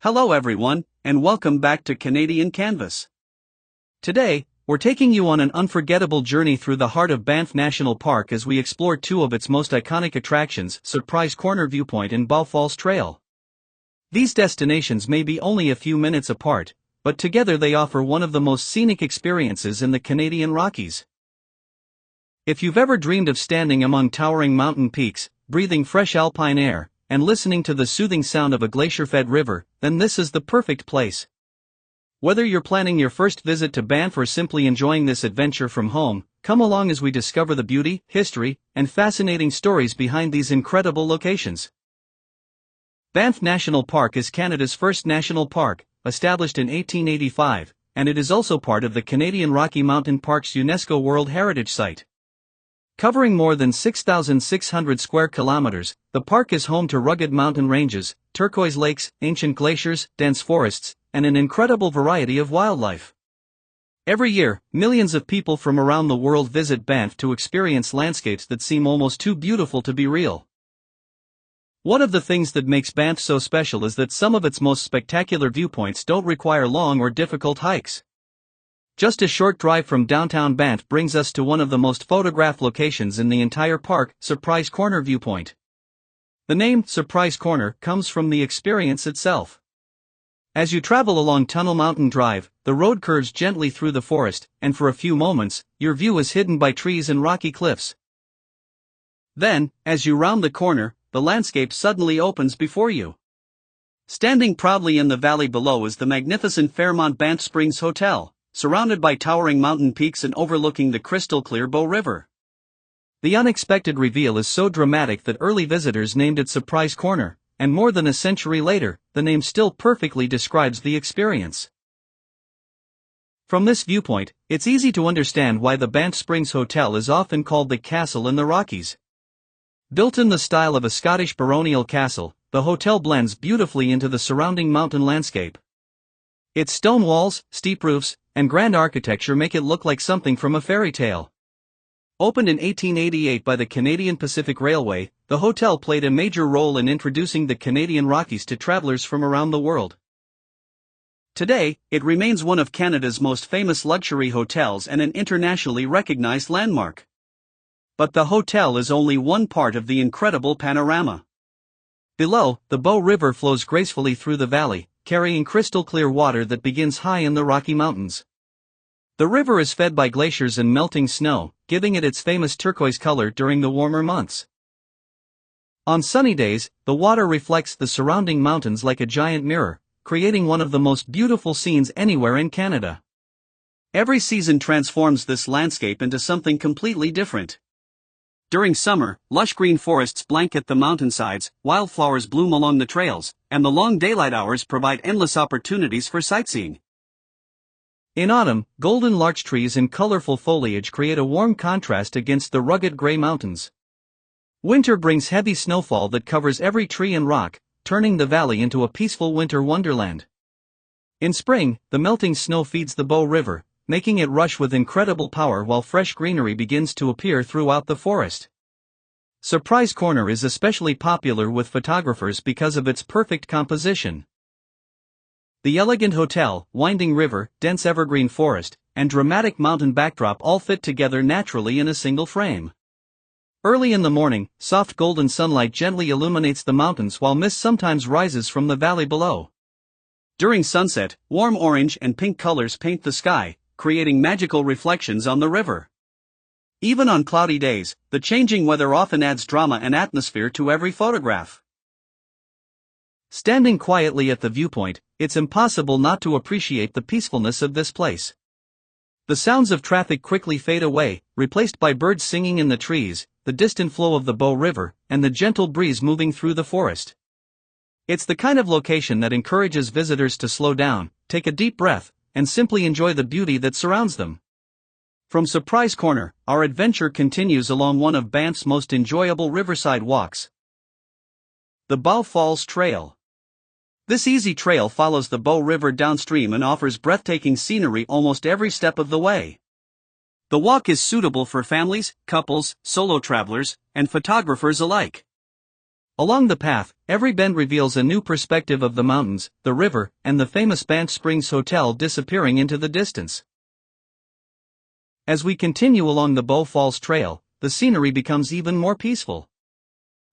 Hello everyone, and welcome back to Canadian Canvas. Today, we're taking you on an unforgettable journey through the heart of Banff National Park as we explore two of its most iconic attractions, Surprise Corner Viewpoint and Banff Falls Trail. These destinations may be only a few minutes apart, but together they offer one of the most scenic experiences in the Canadian Rockies. If you've ever dreamed of standing among towering mountain peaks, breathing fresh alpine air, and listening to the soothing sound of a glacier-fed river, then this is the perfect place. Whether you're planning your first visit to Banff or simply enjoying this adventure from home, come along as we discover the beauty, history, and fascinating stories behind these incredible locations. Banff National Park is Canada's first national park, established in 1885, and it is also part of the Canadian Rocky Mountain Park's UNESCO World Heritage Site. Covering more than 6,600 square kilometers, the park is home to rugged mountain ranges, turquoise lakes, ancient glaciers, dense forests, and an incredible variety of wildlife. Every year, millions of people from around the world visit Banff to experience landscapes that seem almost too beautiful to be real. One of the things that makes Banff so special is that some of its most spectacular viewpoints don't require long or difficult hikes. Just a short drive from downtown Banff brings us to one of the most photographed locations in the entire park, Surprise Corner Viewpoint. The name, Surprise Corner, comes from the experience itself. As you travel along Tunnel Mountain Drive, the road curves gently through the forest, and for a few moments, your view is hidden by trees and rocky cliffs. Then, as you round the corner, the landscape suddenly opens before you. Standing proudly in the valley below is the magnificent Fairmont Banff Springs Hotel, surrounded by towering mountain peaks and overlooking the crystal-clear Bow River. The unexpected reveal is so dramatic that early visitors named it Surprise Corner, and more than a century later, the name still perfectly describes the experience. From this viewpoint, it's easy to understand why the Banff Springs Hotel is often called the Castle in the Rockies. Built in the style of a Scottish baronial castle, the hotel blends beautifully into the surrounding mountain landscape. Its stone walls, steep roofs, and grand architecture make it look like something from a fairy tale. Opened in 1888 by the Canadian Pacific Railway, the hotel played a major role in introducing the Canadian Rockies to travelers from around the world. Today, it remains one of Canada's most famous luxury hotels and an internationally recognized landmark. But the hotel is only one part of the incredible panorama. Below, the Bow River flows gracefully through the valley, carrying crystal-clear water that begins high in the Rocky Mountains. The river is fed by glaciers and melting snow, giving it its famous turquoise color during the warmer months. On sunny days, the water reflects the surrounding mountains like a giant mirror, creating one of the most beautiful scenes anywhere in Canada. Every season transforms this landscape into something completely different. During summer, lush green forests blanket the mountainsides, wildflowers bloom along the trails, and the long daylight hours provide endless opportunities for sightseeing. In autumn, golden larch trees and colorful foliage create a warm contrast against the rugged gray mountains. Winter brings heavy snowfall that covers every tree and rock, turning the valley into a peaceful winter wonderland. In spring, the melting snow feeds the Bow River, making it rush with incredible power while fresh greenery begins to appear throughout the forest. Surprise Corner is especially popular with photographers because of its perfect composition. The elegant hotel, winding river, dense evergreen forest, and dramatic mountain backdrop all fit together naturally in a single frame. Early in the morning, soft golden sunlight gently illuminates the mountains while mist sometimes rises from the valley below. During sunset, warm orange and pink colors paint the sky, creating magical reflections on the river. Even on cloudy days, the changing weather often adds drama and atmosphere to every photograph. Standing quietly at the viewpoint, it's impossible not to appreciate the peacefulness of this place. The sounds of traffic quickly fade away, replaced by birds singing in the trees, the distant flow of the Bow River, and the gentle breeze moving through the forest. It's the kind of location that encourages visitors to slow down, take a deep breath, and simply enjoy the beauty that surrounds them. From Surprise Corner, our adventure continues along one of Banff's most enjoyable riverside walks, the Banff Falls Trail. This easy trail follows the Bow River downstream and offers breathtaking scenery almost every step of the way. The walk is suitable for families, couples, solo travelers, and photographers alike. Along the path, every bend reveals a new perspective of the mountains, the river, and the famous Banff Springs Hotel disappearing into the distance. As we continue along the Bow Falls Trail, the scenery becomes even more peaceful.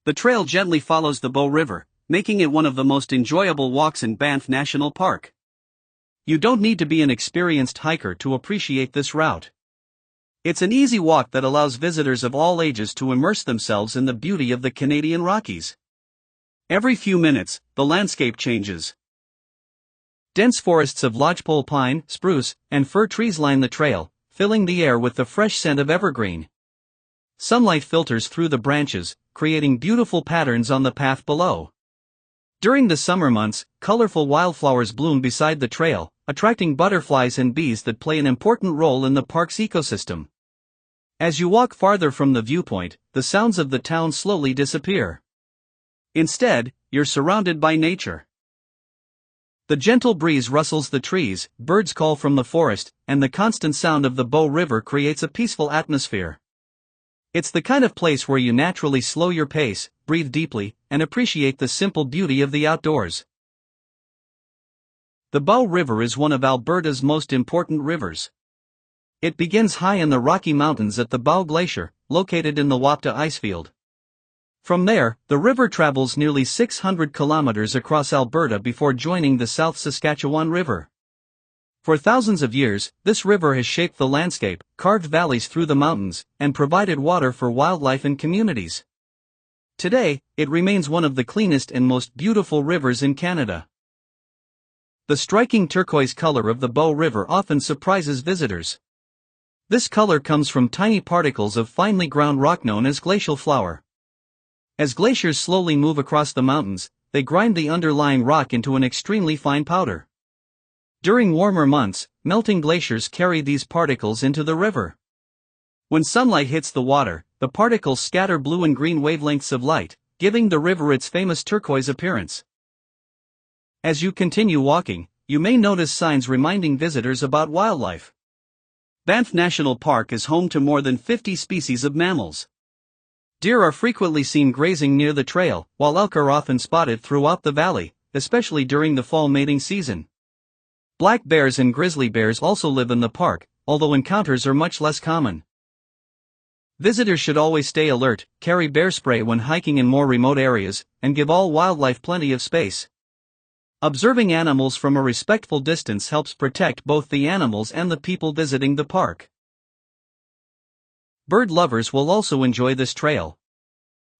The trail gently follows the Bow River, making it one of the most enjoyable walks in Banff National Park. You don't need to be an experienced hiker to appreciate this route. It's an easy walk that allows visitors of all ages to immerse themselves in the beauty of the Canadian Rockies. Every few minutes, the landscape changes. Dense forests of lodgepole pine, spruce, and fir trees line the trail, filling the air with the fresh scent of evergreen. Sunlight filters through the branches, creating beautiful patterns on the path below. During the summer months, colorful wildflowers bloom beside the trail, attracting butterflies and bees that play an important role in the park's ecosystem. As you walk farther from the viewpoint, the sounds of the town slowly disappear. Instead, you're surrounded by nature. The gentle breeze rustles the trees, birds call from the forest, and the constant sound of the Bow River creates a peaceful atmosphere. It's the kind of place where you naturally slow your pace, breathe deeply, and appreciate the simple beauty of the outdoors. The Bow River is one of Alberta's most important rivers. It begins high in the Rocky Mountains at the Bow Glacier, located in the Wapta icefield. From there, the river travels nearly 600 kilometers across Alberta before joining the South Saskatchewan River. For thousands of years, this river has shaped the landscape, carved valleys through the mountains, and provided water for wildlife and communities. Today, it remains one of the cleanest and most beautiful rivers in Canada. The striking turquoise color of the Bow River often surprises visitors. This color comes from tiny particles of finely ground rock known as glacial flour. As glaciers slowly move across the mountains, they grind the underlying rock into an extremely fine powder. During warmer months, melting glaciers carry these particles into the river. When sunlight hits the water, the particles scatter blue and green wavelengths of light, giving the river its famous turquoise appearance. As you continue walking, you may notice signs reminding visitors about wildlife. Banff National Park is home to more than 50 species of mammals. Deer are frequently seen grazing near the trail, while elk are often spotted throughout the valley, especially during the fall mating season. Black bears and grizzly bears also live in the park, although encounters are much less common. Visitors should always stay alert, carry bear spray when hiking in more remote areas, and give all wildlife plenty of space. Observing animals from a respectful distance helps protect both the animals and the people visiting the park. Bird lovers will also enjoy this trail.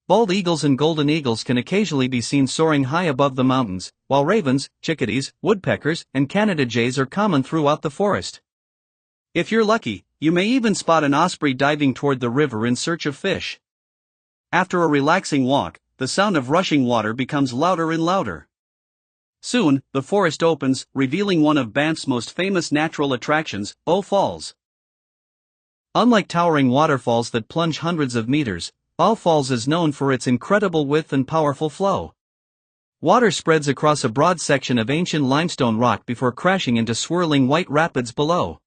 Bald eagles and golden eagles can occasionally be seen soaring high above the mountains, while ravens, chickadees, woodpeckers, and Canada jays are common throughout the forest. If you're lucky, you may even spot an osprey diving toward the river in search of fish. After a relaxing walk, the sound of rushing water becomes louder and louder. Soon, the forest opens, revealing one of Banff's most famous natural attractions, Bow Falls. Unlike towering waterfalls that plunge hundreds of meters, Bow Falls is known for its incredible width and powerful flow. Water spreads across a broad section of ancient limestone rock before crashing into swirling white rapids below.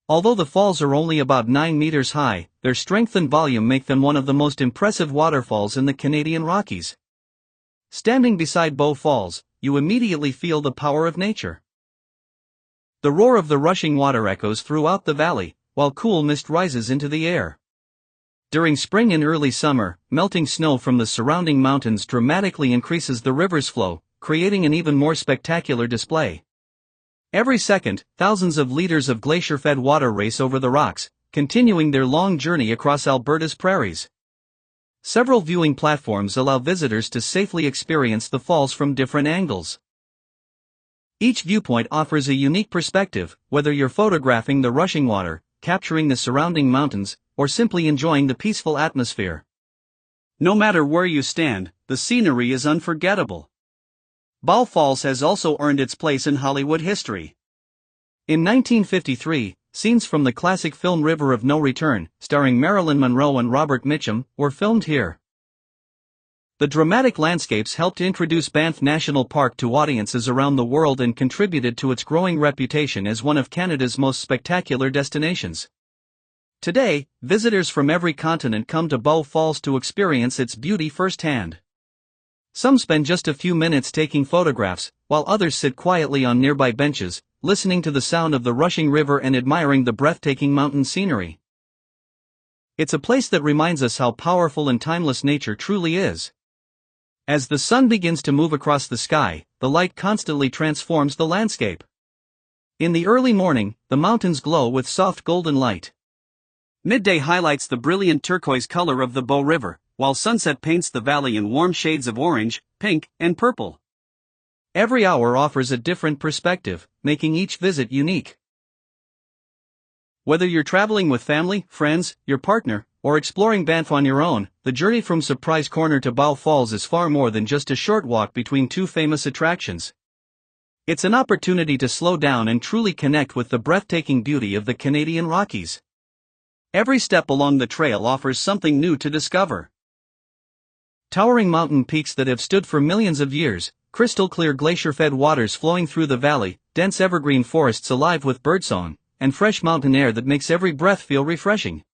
Although the falls are only about 9 meters high, their strength and volume make them one of the most impressive waterfalls in the Canadian Rockies. Standing beside Bow Falls, you immediately feel the power of nature. The roar of the rushing water echoes throughout the valley, while cool mist rises into the air. During spring and early summer, melting snow from the surrounding mountains dramatically increases the river's flow, creating an even more spectacular display. Every second, thousands of liters of glacier-fed water race over the rocks, continuing their long journey across Alberta's prairies. Several viewing platforms allow visitors to safely experience the falls from different angles. Each viewpoint offers a unique perspective, whether you're photographing the rushing water, capturing the surrounding mountains, or simply enjoying the peaceful atmosphere. No matter where you stand, the scenery is unforgettable. Bow Falls has also earned its place in Hollywood history. In 1953, scenes from the classic film River of No Return, starring Marilyn Monroe and Robert Mitchum, were filmed here. The dramatic landscapes helped introduce Banff National Park to audiences around the world and contributed to its growing reputation as one of Canada's most spectacular destinations. Today, visitors from every continent come to Bow Falls to experience its beauty firsthand. Some spend just a few minutes taking photographs, while others sit quietly on nearby benches, listening to the sound of the rushing river and admiring the breathtaking mountain scenery. It's a place that reminds us how powerful and timeless nature truly is. As the sun begins to move across the sky, the light constantly transforms the landscape. In the early morning, the mountains glow with soft golden light. Midday highlights the brilliant turquoise color of the Bow River, while sunset paints the valley in warm shades of orange, pink, and purple. Every hour offers a different perspective, making each visit unique. Whether you're traveling with family, friends, your partner, or exploring Banff on your own, the journey from Surprise Corner to Bow Falls is far more than just a short walk between two famous attractions. It's an opportunity to slow down and truly connect with the breathtaking beauty of the Canadian Rockies. Every step along the trail offers something new to discover. Towering mountain peaks that have stood for millions of years, crystal-clear glacier-fed waters flowing through the valley, dense evergreen forests alive with birdsong, and fresh mountain air that makes every breath feel refreshing.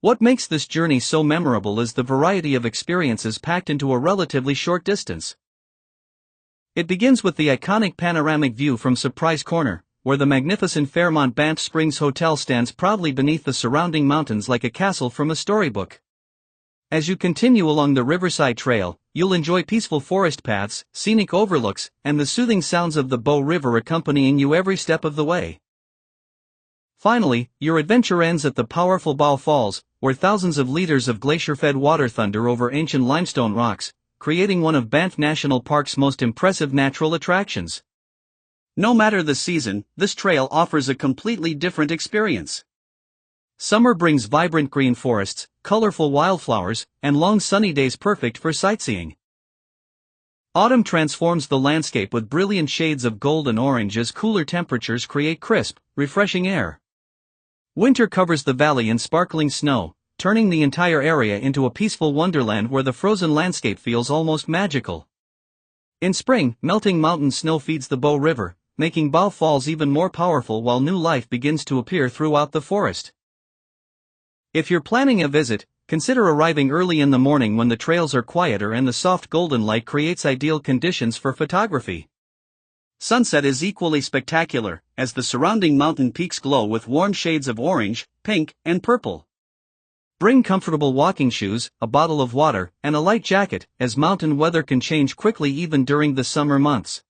What makes this journey so memorable is the variety of experiences packed into a relatively short distance. It begins with the iconic panoramic view from Surprise Corner, where the magnificent Fairmont Banff Springs Hotel stands proudly beneath the surrounding mountains like a castle from a storybook. As you continue along the Riverside Trail, you'll enjoy peaceful forest paths, scenic overlooks, and the soothing sounds of the Bow River accompanying you every step of the way. Finally, your adventure ends at the powerful Bow Falls, where thousands of liters of glacier-fed water thunder over ancient limestone rocks, creating one of Banff National Park's most impressive natural attractions. No matter the season, this trail offers a completely different experience. Summer brings vibrant green forests, colorful wildflowers, and long sunny days perfect for sightseeing. Autumn transforms the landscape with brilliant shades of gold and orange as cooler temperatures create crisp, refreshing air. Winter covers the valley in sparkling snow, turning the entire area into a peaceful wonderland where the frozen landscape feels almost magical. In spring, melting mountain snow feeds the Bow River, making Bow Falls even more powerful while new life begins to appear throughout the forest. If you're planning a visit, consider arriving early in the morning when the trails are quieter and the soft golden light creates ideal conditions for photography. Sunset is equally spectacular, as the surrounding mountain peaks glow with warm shades of orange, pink, and purple. Bring comfortable walking shoes, a bottle of water, and a light jacket, as mountain weather can change quickly even during the summer months.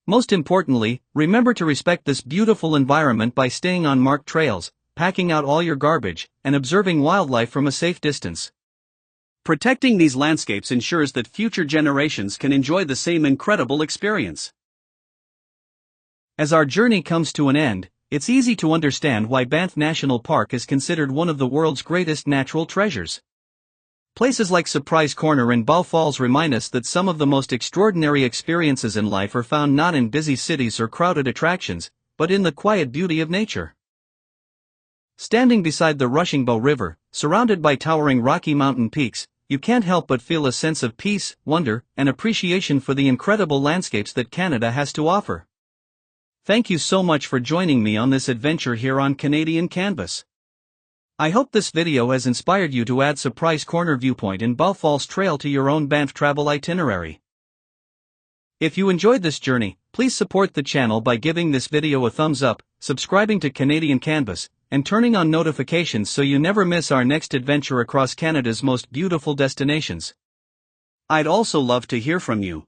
Most importantly, remember to respect this beautiful environment by staying on marked trails, packing out all your garbage, and observing wildlife from a safe distance. Protecting these landscapes ensures that future generations can enjoy the same incredible experience. As our journey comes to an end, it's easy to understand why Banff National Park is considered one of the world's greatest natural treasures. Places like Surprise Corner and Bow Falls remind us that some of the most extraordinary experiences in life are found not in busy cities or crowded attractions, but in the quiet beauty of nature. Standing beside the rushing Bow River, surrounded by towering Rocky Mountain peaks, you can't help but feel a sense of peace, wonder, and appreciation for the incredible landscapes that Canada has to offer. Thank you so much for joining me on this adventure here on Canadian Canvas. I hope this video has inspired you to add Surprise Corner Viewpoint and Bow Falls Trail to your own Banff travel itinerary. If you enjoyed this journey, please support the channel by giving this video a thumbs up, subscribing to Canadian Canvas, and turning on notifications so you never miss our next adventure across Canada's most beautiful destinations. I'd also love to hear from you.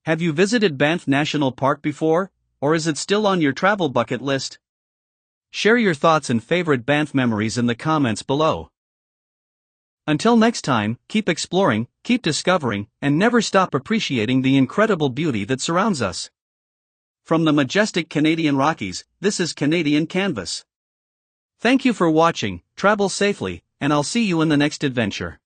Have you visited Banff National Park before, or is it still on your travel bucket list? Share your thoughts and favorite Banff memories in the comments below. Until next time, keep exploring, keep discovering, and never stop appreciating the incredible beauty that surrounds us. From the majestic Canadian Rockies, this is Canadian Canvas. Thank you for watching, travel safely, and I'll see you in the next adventure.